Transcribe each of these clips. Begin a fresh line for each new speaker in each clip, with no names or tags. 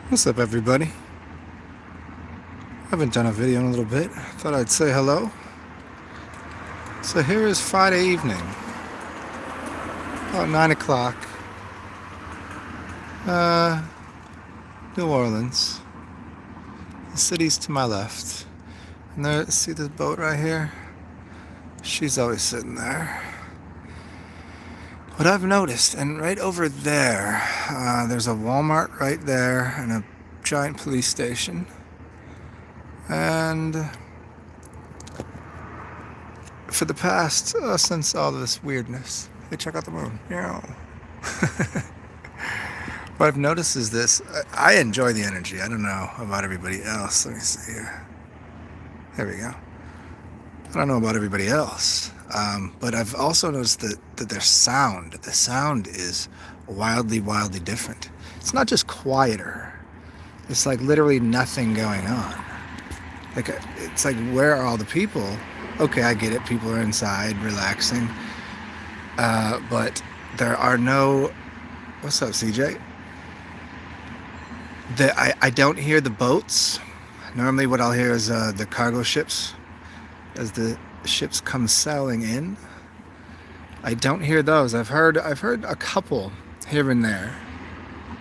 What's up, everybody? I haven't done a video in a little bit. Thought I'd say hello. So here is Friday evening, about 9 o'clock, uh, New Orleans. The city's to my left. And there, see this boat right here? She's always sitting there. What I've noticed, and right over there, there's a Walmart right there and a giant police station. And for the past, since all this weirdness, hey, check out the moon. Yeah. What I've noticed is this. I enjoy the energy. I don't know about everybody else. Let me see here. There we go. I don't know about everybody else. But I've also noticed that their sound, the sound is wildly different. It's not just quieter. It's like literally nothing going on. Like, it's like, where are all the people? Okay, I get it. People are inside relaxing. But there are no... What's up, CJ? I don't hear the boats. Normally what I'll hear is the cargo ships as the ships come sailing in. I don't hear those. I've heard a couple here and there,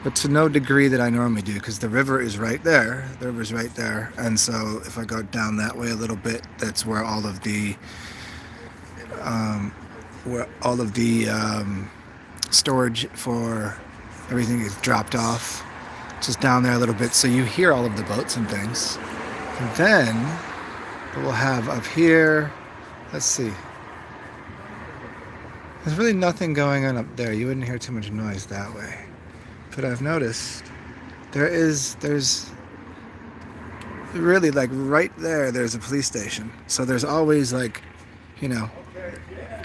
but to no degree that I normally do, because the river is right there. The river's right there, and so if I go down that way a little bit, that's where all of the storage for everything is dropped off. Just down there a little bit, so you hear all of the boats and things. And then what we'll have up here, let's see. There's really nothing going on up there. You wouldn't hear too much noise that way. But I've noticed there's really, like, right there, there's a police station. So there's always, like, you know,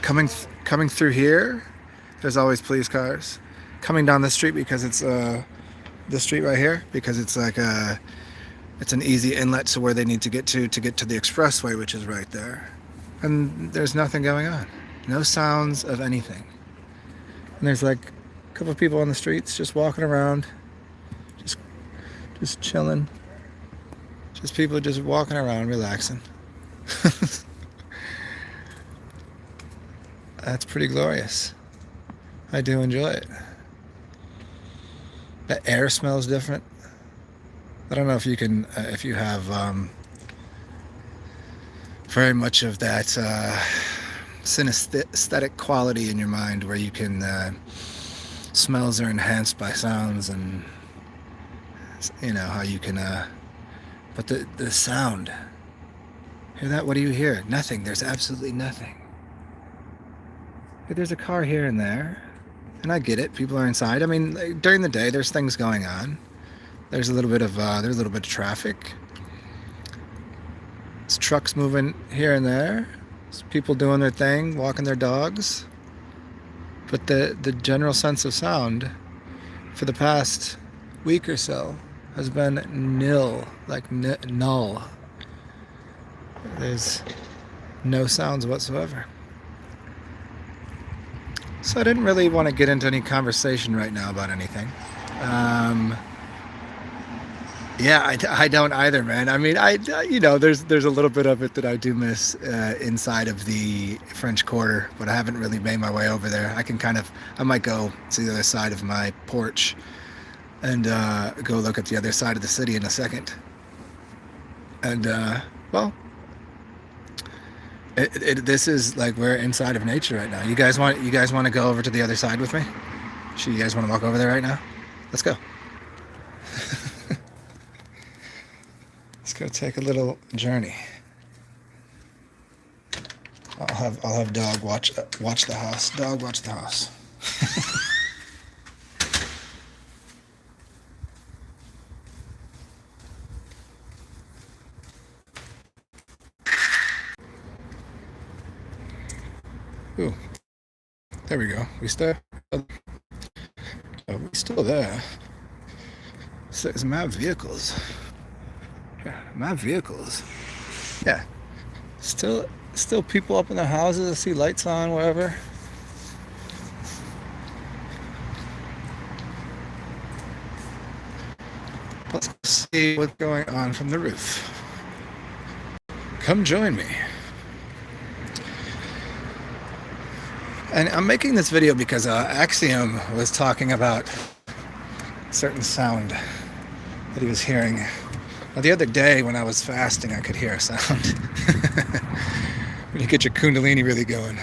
coming through here, there's always police cars. Coming down the street, because it's the street right here, because it's like it's an easy inlet to where they need to get to the expressway, which is right there. And there's nothing going on. No sounds of anything. And there's like a couple of people on the streets just walking around, just chilling. Just people just walking around, relaxing. That's pretty glorious. I do enjoy it. The air smells different. I don't know if you can, if you have very much of that synesthetic quality in your mind, where you can, smells are enhanced by sounds, and you know how you can, but the sound, hear that? What do you hear? Nothing. There's absolutely nothing. There's a car here and there. And I get it. People are inside. I mean, like, during the day, there's things going on. There's a little bit of traffic. There's trucks moving here and there. There's people doing their thing, walking their dogs. But the general sense of sound for the past week or so has been nil, like null. There's no sounds whatsoever. So I didn't really want to get into any conversation right now about anything. Yeah, I don't either, man. I mean, there's a little bit of it that I do miss inside of the French Quarter, but I haven't really made my way over there. I might go to the other side of my porch and go look at the other side of the city in a second. And well. This is like, we're inside of nature right now. You guys want to go over to the other side with me? Sure, you guys want to walk over there right now? Let's go. Let's go take a little journey. I'll have dog watch the house. Dog watch the house. Ooh, there we go. We still there. So it's my vehicles. Yeah, my vehicles. Yeah. Still people up in their houses. I see lights on wherever. Let's see what's going on from the roof. Come join me. And I'm making this video because Axiom was talking about a certain sound that he was hearing. Now, the other day when I was fasting, I could hear a sound. When you get your kundalini really going.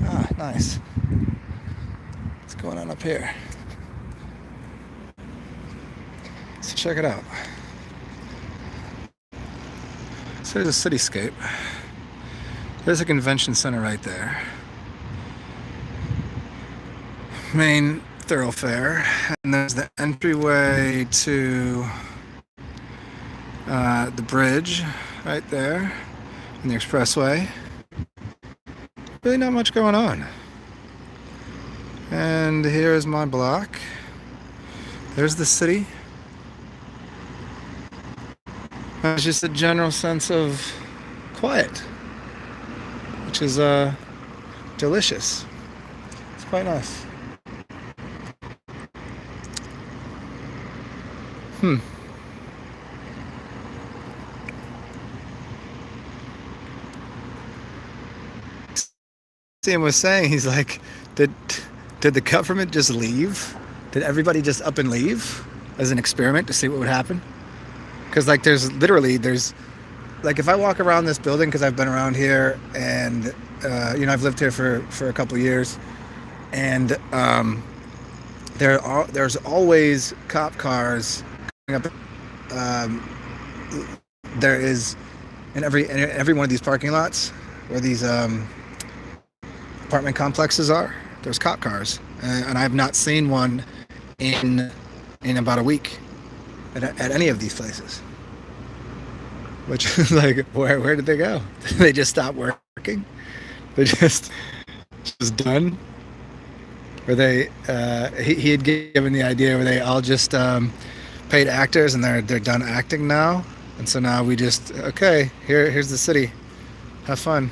Ah, nice. What's going on up here? So check it out. So there's a cityscape. There's a convention center right there. Main thoroughfare. And there's the entryway to the bridge right there. And the expressway. Really not much going on. And here's my block. There's the city. It's just a general sense of quiet, which is delicious. It's quite nice. Sam was saying, he's like, did the government just leave? Did everybody just up and leave as an experiment to see what would happen? Because like there's like if I walk around this building, because I've been around here and I've lived here for a couple of years, and there's always cop cars coming up. There is in every one of these parking lots where these apartment complexes are, there's cop cars, and I have not seen one in about a week at any of these places. Which is like, where did they go? Did they just stop working? They just done? Were they? He had given the idea where they all just paid actors and they're done acting now, and so now we just okay. Here's the city. Have fun.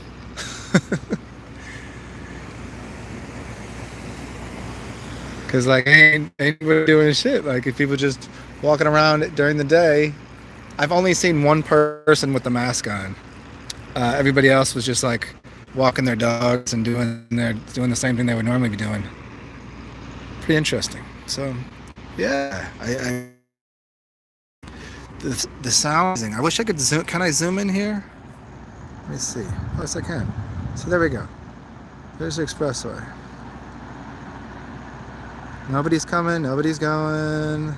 Cause like ain't nobody doing shit. Like if people just walking around during the day. I've only seen one person with the mask on. Everybody else was just like walking their dogs and doing the same thing they would normally be doing. Pretty interesting. So, yeah, the sound thing. I wish I could zoom. Can I zoom in here? Let me see. Yes, I can. So there we go. There's the expressway. Nobody's coming. Nobody's going.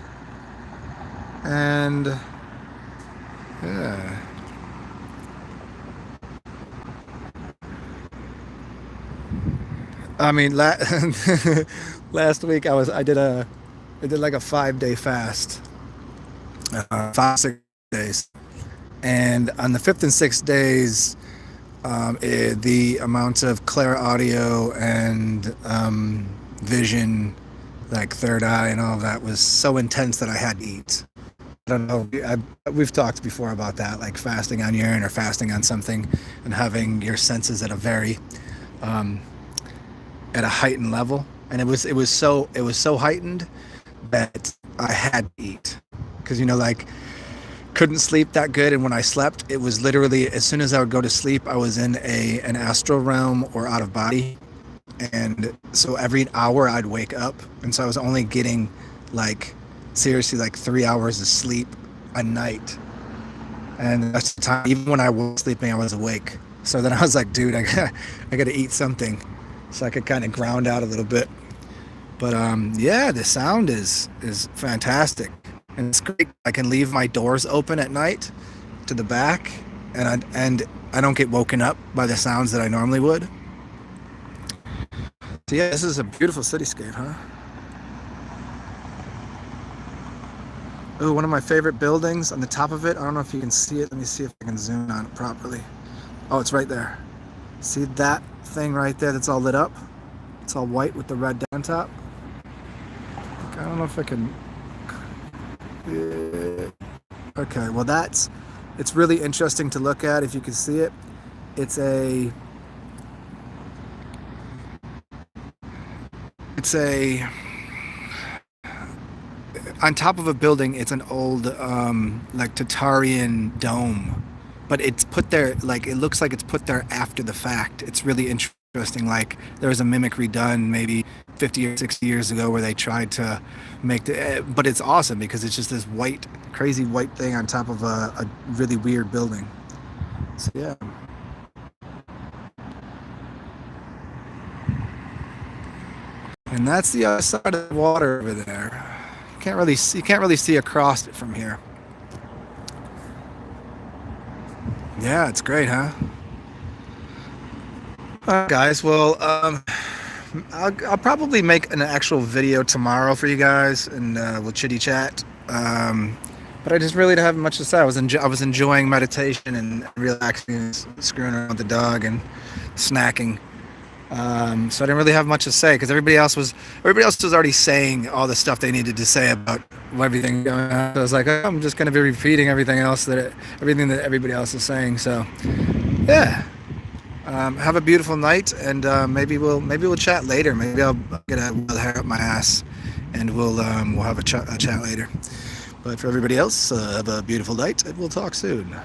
And yeah. I mean, last week I did like a 5-day fast, 5-6 days, and on the 5th and 6th days, the amount of clear audio and vision, like third eye and all of that, was so intense that I had to eat. I don't know. We've talked before about that, like fasting on urine or fasting on something, and having your senses at a very, at a heightened level. And it was so heightened that I had to eat, because like couldn't sleep that good. And when I slept, it was literally as soon as I would go to sleep, I was in an astral realm or out of body, and so every hour I'd wake up, and so I was only getting seriously 3 hours of sleep a night, and that's the time. Even when I was sleeping, I was awake. So then I was like, dude, I got to eat something so I could kind of ground out a little bit. But yeah, the sound is fantastic, and it's great. I can leave my doors open at night to the back, and I don't get woken up by the sounds that I normally would. So yeah, this is a beautiful cityscape, huh? Oh, one of my favorite buildings on the top of it. I don't know if you can see it. Let me see if I can zoom on it properly. Oh, it's right there. See that thing right there that's all lit up? It's all white with the red down top. I don't know if I can. Okay, well it's really interesting to look at if you can see it. It's a on top of a building. It's an old like Tatarian dome, but it's put there like it looks like it's put there after the fact. It's really interesting. Like there was a mimicry done maybe 50 or 60 years ago where they tried to make the, but it's awesome because it's just this white, crazy white thing on top of a really weird building. So yeah. And that's the other side of the water over there. You can't really see across it from here. Yeah, it's great, huh? Guys, well, I'll probably make an actual video tomorrow for you guys, and we'll chitty chat. But I just really don't have much to say. I was enjoying meditation and relaxing, and screwing around with the dog and snacking. So I didn't really have much to say because everybody else was already saying all the stuff they needed to say about everything going on. So I was like, oh, I'm just going to be repeating everything that everybody else is saying. So yeah. Have a beautiful night, and maybe we'll chat later. Maybe I'll get a wild hair up my ass, and we'll have a chat later. But for everybody else, have a beautiful night, and we'll talk soon.